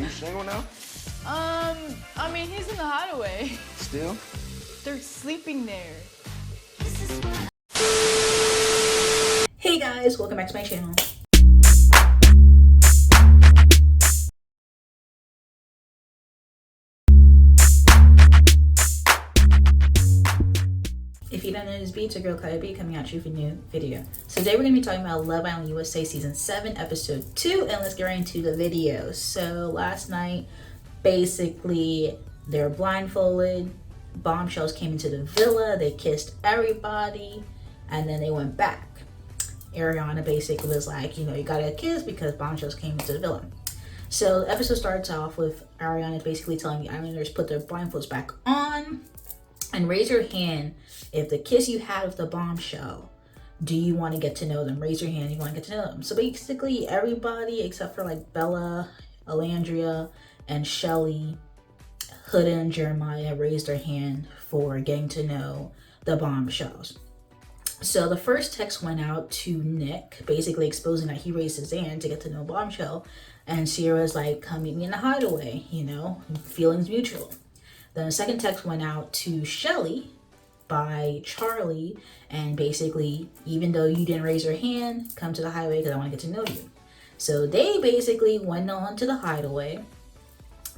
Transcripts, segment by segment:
You single now? I mean, he's in the hideaway. Still? They're sleeping there. Hey guys, welcome back to my channel. If you don't know this beat, it's your girl KylerB coming at you with a new video. So today we're going to be talking about Love Island USA Season 7, Episode 2, and let's get right into the video. So last night, basically, they were blindfolded, bombshells came into the villa, they kissed everybody, and then they went back. Ariana basically was like, you know, you gotta kiss because bombshells came into the villa. So the episode starts off with Ariana basically telling the islanders put their blindfolds back on and raise your hand if the kiss you had with the bombshell, do you want to get to know them? Raise your hand, you want to get to know them. So basically everybody except for like Bella, Olandria, and Shelly, Huda and Jeremiah raised their hand for getting to know the bombshells. So the first text went out to Nick, basically exposing that he raised his hand to get to know Bombshell. And Sierra's like, come meet me in the hideaway, you know, feelings mutual. Then the second text went out to Shelly by Charlie, and basically, even though you didn't raise your hand, come to the hideaway because I want to get to know you. So they basically went on to the hideaway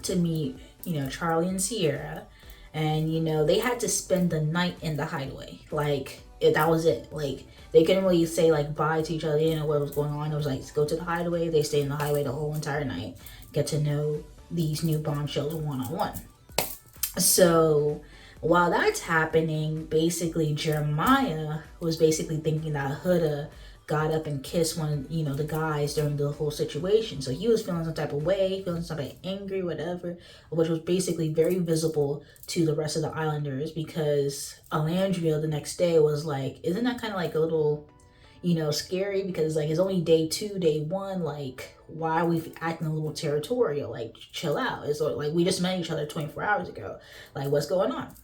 to meet, you know, Charlie and Sierra. And, you know, they had to spend the night in the hideaway. Like, that was it. Like, they couldn't really say like bye to each other. They didn't know what was going on. It was like, go to the hideaway. They stayed in the hideaway the whole entire night, get to know these new bombshells one-on-one. So while that's happening, basically Jeremiah was basically thinking that Huda got up and kissed one, you know, the guys during the whole situation. So he was feeling some type of way, feeling some type of angry, whatever, which was basically very visible to the rest of the islanders, because Olandria the next day was like, isn't that kind of like a little, you know, scary? Because like, it's only day 2, day 1, like, why are we acting a little territorial? Like, chill out. It's like, we just met each other 24 hours ago. Like, what's going on?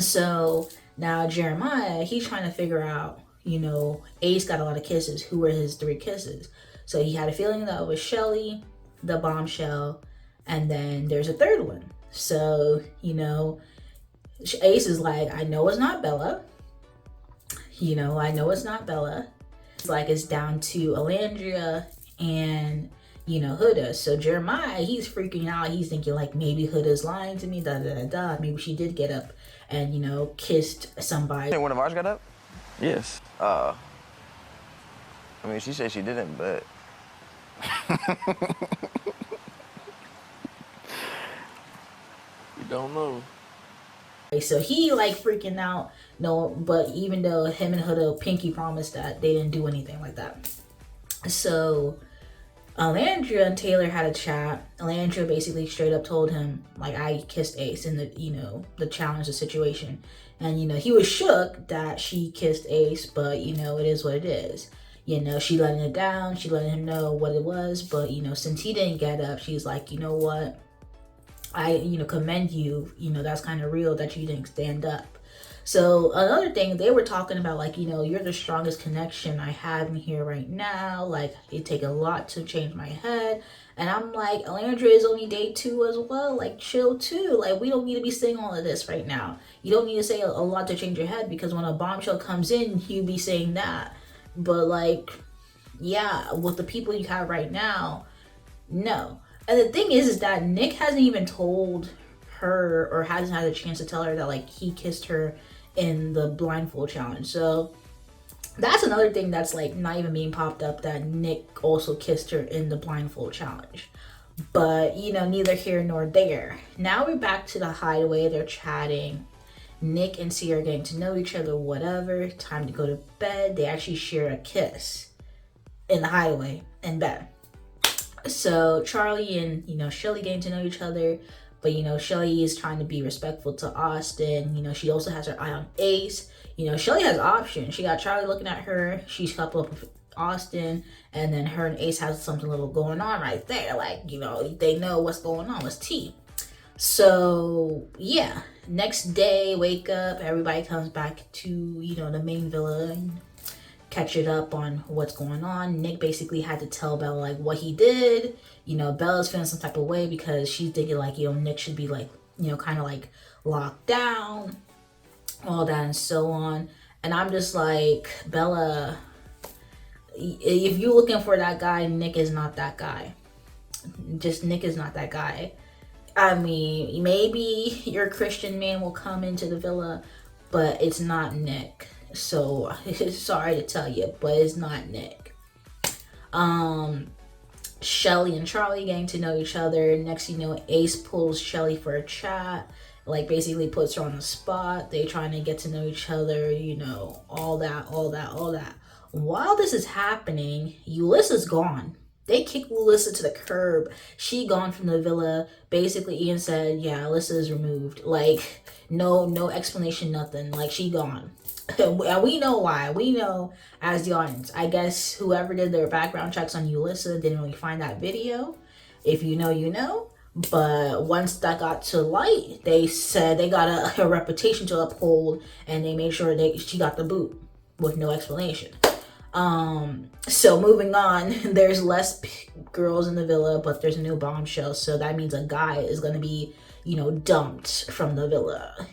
So now Jeremiah, he's trying to figure out, you know, Ace got a lot of kisses. Who were his 3 kisses? So he had a feeling that it was Shelly, the bombshell, and then there's a third one. So, you know, Ace is like, I know it's not Bella. You know, I know it's not Bella. It's like, it's down to Olandria and, you know, Huda. So Jeremiah, he's freaking out. He's thinking like, maybe Huda's lying to me, da da da da. Maybe she did get up and, you know, kissed somebody. Hey, one of ours got up? Yes. I mean, she said she didn't, but... You don't know. So he like freaking out. No, but even though him and Huda pinky promised that they didn't do anything like that. So Olandria and Taylor had a chat. Olandria basically straight up told him, like, I kissed Ace in the, you know, the challenge, the situation. And, you know, he was shook that she kissed Ace, but, you know, it is what it is. You know, she letting it down. She letting him know what it was. But, you know, since he didn't get up, she's like, you know what? I, you know, commend you. You know, that's kind of real that you didn't stand up. So another thing, they were talking about, like, you know, you're the strongest connection I have in here right now. Like, it take a lot to change my head. And I'm like, Olandria is only day 2 as well. Like, chill too. Like, we don't need to be saying all of this right now. You don't need to say a lot to change your head, because when a bombshell comes in, you be saying that. But like, yeah, with the people you have right now, no. And the thing is that Nick hasn't even told her, or hasn't had a chance to tell her that like he kissed her in the blindfold challenge. So that's another thing that's like not even being popped up, that Nick also kissed her in the blindfold challenge. But, you know, neither here nor there. Now we're back to the hideaway. They're chatting. Nick and Sierra are getting to know each other, whatever. Time to go to bed. They actually share a kiss in the hideaway in bed. So Charlie and, you know, Shelly getting to know each other. But, you know, Shelly is trying to be respectful to Austin. You know, she also has her eye on Ace. You know, Shelly has options. She got Charlie looking at her. She's coupled up with Austin. And then her and Ace has something little going on right there. Like, you know, they know what's going on. What's tea. So, yeah. Next day, wake up. Everybody comes back to, you know, the main villa and catch it up on what's going on. Nick basically had to tell Bella, like, what he did. You know, Bella's feeling some type of way because she's thinking like, you know, Nick should be like, you know, kind of like locked down, all that and so on. And I'm just like, Bella, if you're looking for that guy, Nick is not that guy. Just Nick is not that guy. I mean, maybe your Christian man will come into the villa, but it's not Nick. So sorry to tell you, but it's not Nick. Shelly and Charlie getting to know each other. Next, you know, Ace pulls Shelly for a chat, like basically puts her on the spot. They trying to get to know each other, you know, all that. While this is happening, Yulissa's gone. They kicked Yulissa to the curb. She gone from the villa. Basically, Ian said, yeah, Alyssa is removed. Like, no explanation, nothing. Like, she gone. And we know why. We know as the audience. I guess whoever did their background checks on Yulissa didn't really find that video. If you know, you know. But once that got to light, they said they got a reputation to uphold, and they made sure she got the boot with no explanation. So moving on, there's less girls in the villa, but there's a new bombshell. So that means a guy is going to be, you know, dumped from the villa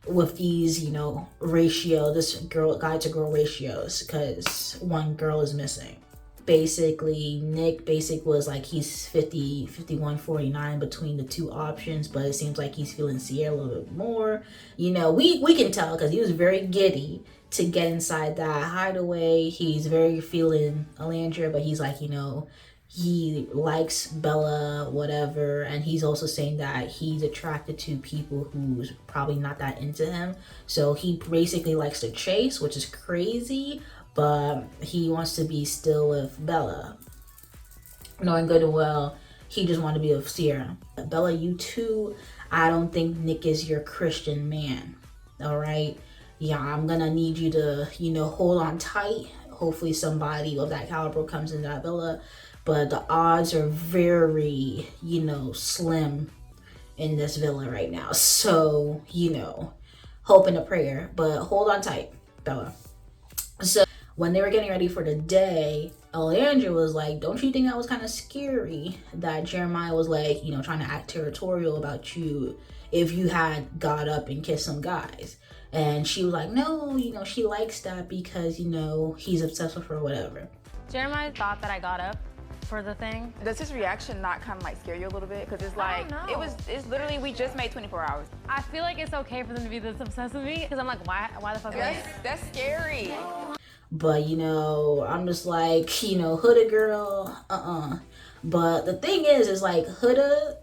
with these, you know, this guy to girl ratios, because one girl is missing. Basically, Nick was like he's 50, 51, 49 between the two options, but it seems like he's feeling Sierra a little bit more. You know, we can tell because he was very giddy to get inside that hideaway. He's very feeling Olandria, but he's like, you know, he likes Bella, whatever, and he's also saying that he's attracted to people who's probably not that into him. So he basically likes to chase, which is crazy, but he wants to be still with Bella. Knowing good and well, he just wanted to be with Sierra. Bella, you too, I don't think Nick is your Christian man, all right? Yeah, I'm gonna need you to, you know, hold on tight. Hopefully somebody of that caliber comes into that villa, but the odds are very, you know, slim in this villa right now. So, you know, hope and a prayer, but hold on tight, Bella. So when they were getting ready for the day, Olandria was like, don't you think that was kind of scary that Jeremiah was like, you know, trying to act territorial about you if you had got up and kissed some guys? And she was like, no, you know, she likes that because, you know, he's obsessed with her or whatever. Jeremiah thought that I got up for the thing. Does his reaction not kind of like scare you a little bit? Because it's like, it's literally, we just made 24 hours. I feel like it's okay for them to be this obsessed with me because I'm like, why the fuck? That's scary. But, you know, I'm just like, you know, Huda girl, But the thing is like, Huda,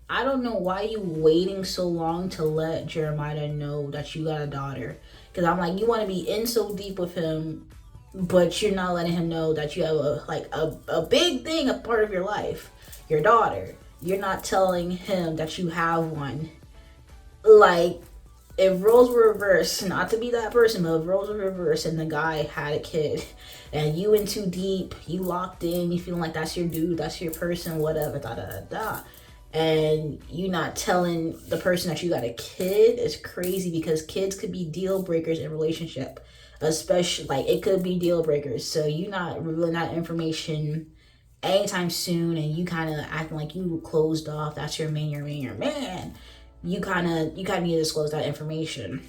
I don't know why you waiting so long to let Jeremiah know that you got a daughter. Because I'm like, you want to be in so deep with him, but you're not letting him know that you have a big thing, a part of your life, your daughter. You're not telling him that you have one. Like, if roles were reversed, not to be that person, but if roles were reversed and the guy had a kid and you in too deep, you locked in, you feeling like that's your dude, that's your person, whatever, and you not telling the person that you got a kid is crazy, because kids could be deal breakers in relationship, especially like it could be deal breakers. So you not revealing that information anytime soon, and you kind of acting like you closed off, that's your man. You kind of need to disclose that information.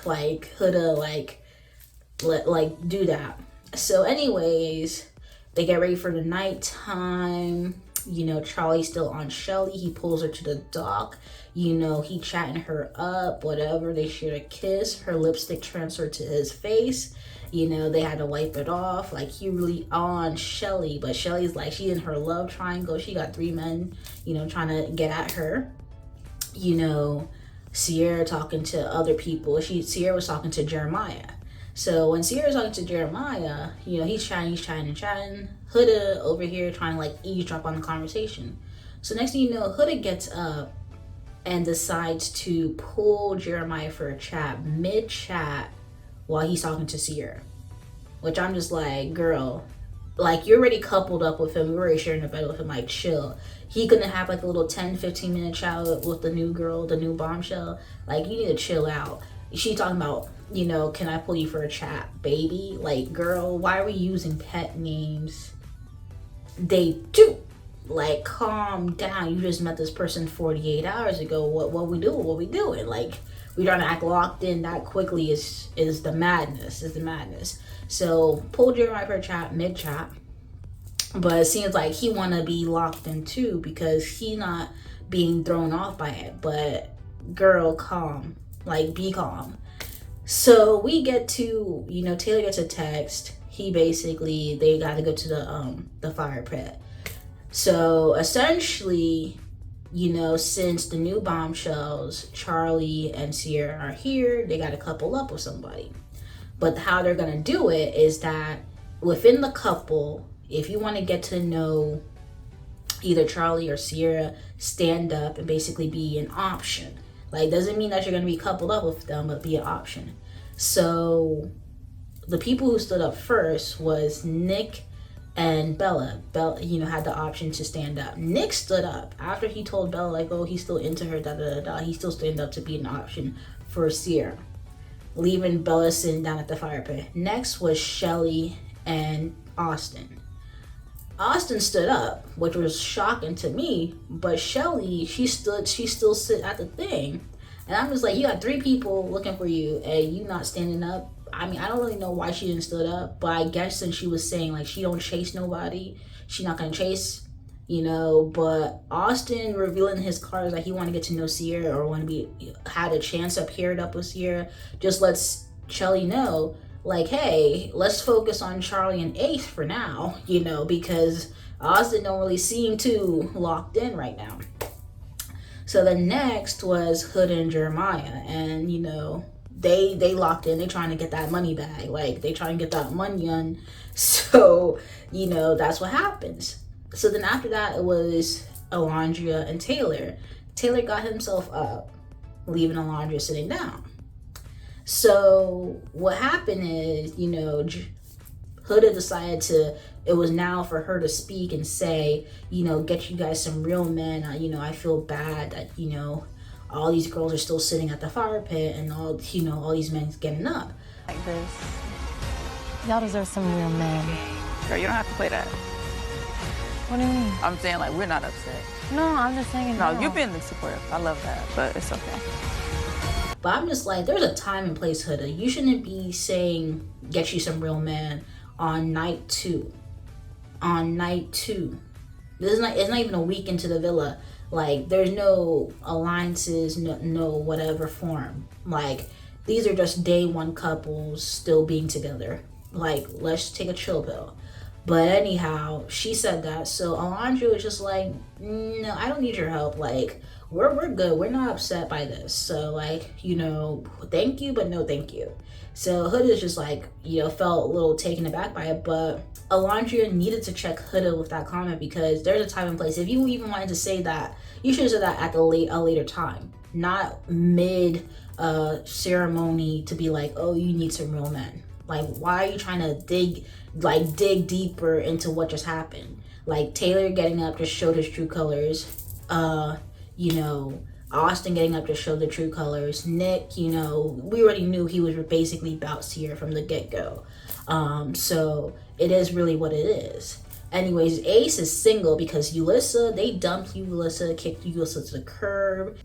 Like, Huda, like do that. So anyways, they get ready for the nighttime. You know, Charlie's still on Shelly. He pulls her to the dock. You know, he chatting her up, whatever. They share a kiss. Her lipstick transferred to his face. You know, they had to wipe it off. Like, he really on Shelly. But Shelly's like, she's in her love triangle. She got 3 men, you know, trying to get at her. You know, Sierra talking to other people. Sierra was talking to Jeremiah. So when Sierra's talking to Jeremiah, you know, he's chatting. Huda over here trying to like eavesdrop on the conversation. So next thing you know, Huda gets up and decides to pull Jeremiah for a chat, mid-chat, while he's talking to Sierra. Which I'm just like, girl, like, you're already coupled up with him. You're already sharing a bed with him. Like, chill. He couldn't have like a little 10-15 minute chat with the new girl, the new bombshell. Like, you need to chill out. She talking about, you know, can I pull you for a chat, baby? Like, girl, why are we using pet names? Day 2. like, calm down. You just met this person 48 hours ago. What we do? What we doing? Like, we trying to act locked in that quickly is the madness. Is the madness. So pull Jeremiah for a chat, mid chat. But it seems like he want to be locked in too because he not being thrown off by it. But girl, calm. Like, be calm. So we get to, you know, Taylor gets a text. He basically, they got to go to the fire pit. So essentially, you know, since the new bombshells, Charlie and Sierra are here, they got to couple up with somebody. But how they're going to do it is that within the couple, if you want to get to know either Charlie or Sierra, stand up and basically be an option. Like, doesn't mean that you're going to be coupled up with them, but be an option. So the people who stood up first was Nick and Bella. Bella, you know, had the option to stand up. Nick stood up after he told Bella, like, oh, he's still into her, He still stood up to be an option for Sierra, leaving Bella sitting down at the fire pit. Next was Shelly and Austin. Austin stood up, which was shocking to me, but Shelly, she still sit at the thing. And I'm just like, you got 3 people looking for you and you not standing up. I mean, I don't really know why she didn't stood up, but I guess since she was saying like she don't chase nobody, she not gonna chase, you know. But Austin revealing his cards, like he want to get to know Sierra or want to be, had a chance up paired up with Sierra, just lets Shelly know, like, hey, let's focus on Charlie and Ace for now, you know, because Austin don't really seem too locked in right now. So the next was Huda and Jeremiah, and you know, they locked in. They trying to get that money bag, like they trying to get that money on. So you know, that's what happens. So then after that, it was Olandria and Taylor. Taylor got himself up, leaving Olandria sitting down. So what happened is, you know, Huda decided to, it was now for her to speak and say, you know, get you guys some real men. You know, I feel bad that, you know, all these girls are still sitting at the fire pit and all, you know, all these men getting up. Like this. Y'all deserve some real men. Girl, you don't have to play that. What do you mean? I'm saying, like, we're not upset. No, I'm just saying. No, you've been supportive. I love that, but it's okay. But I'm just like, there's a time and place, Huda. You shouldn't be saying, get you some real men on night 2. On night 2. It's not even a week into the villa. Like, there's no alliances, no whatever form. Like, these are just day 1 couples still being together. Like, let's take a chill pill. But anyhow, she said that. So Olandria was just like, no, I don't need your help. Like, we're good. We're not upset by this. So like, you know, thank you, but no thank you. So Huda just like, you know, felt a little taken aback by it. But Olandria needed to check Huda with that comment because there's a time and place. If you even wanted to say that, you should have said that at a later time, not mid ceremony to be like, oh, you need some real men. Like, why are you trying to dig deeper into what just happened? Like, Taylor getting up to show his true colors. You know, Austin getting up to show the true colors. Nick, you know, we already knew he was basically about Sierra from the get-go. So it is really what it is. Anyways, Ace is single because Yulissa, they dumped Yulissa, kicked Yulissa to the curb.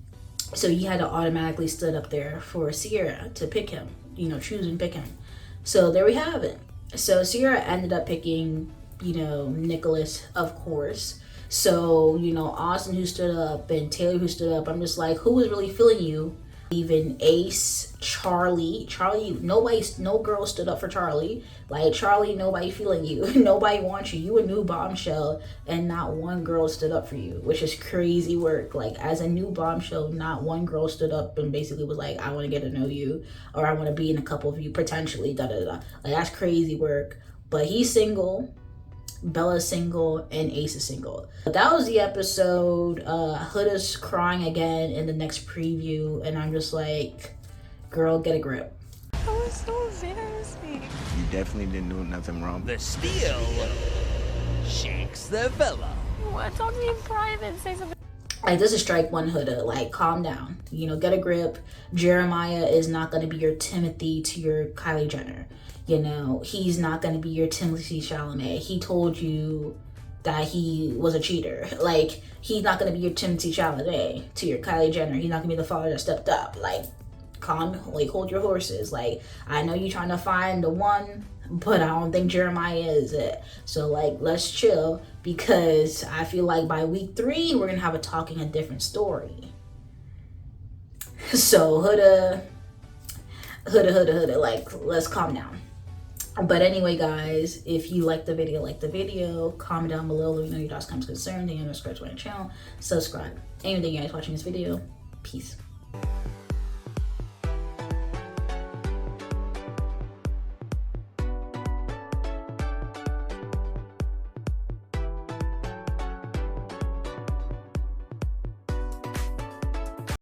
So he had to automatically stood up there for Sierra to pick him, you know, choose and pick him. So there we have it. So Sierra ended up picking, you know, Nicholas, of course. So, you know, Austin who stood up and Taylor who stood up, I'm just like, who was really feeling you? Even Ace, Charlie, no girl stood up for Charlie. Like, Charlie, nobody feeling you. Nobody wants you. You a new bombshell and not one girl stood up for you, which is crazy work. Like, as a new bombshell, not one girl stood up and basically was like, I want to get to know you, or I want to be in a couple of you, potentially, Like, that's crazy work. But he's single. Bella's single and Ace is single. But that was the episode. Huda's crying again in the next preview, and I'm just like, girl, get a grip. That was so embarrassing. You definitely didn't do nothing wrong. The steal shakes the villa. What? Talk to me in private. Say something. Like, this is strike 1, Huda. Like, calm down. You know, get a grip. Jeremiah is not going to be your Timothy to your Kylie Jenner. You know, he's not going to be your Timothy Chalamet. He told you that he was a cheater. Like, he's not gonna be your Timothy Chalamet to your Kylie Jenner. He's not gonna be the father that stepped up. Like, hold your horses. Like, I know you're trying to find the one, but I don't think Jeremiah is it. So, like, let's chill, because I feel like by week 3 we're gonna have a different story. So Huda, like, let's calm down. But anyway, guys, if you like the video, comment down below, let me know your thoughts, comments, concerns, and subscribe to my channel, subscribe. Anything you guys watching this video, peace.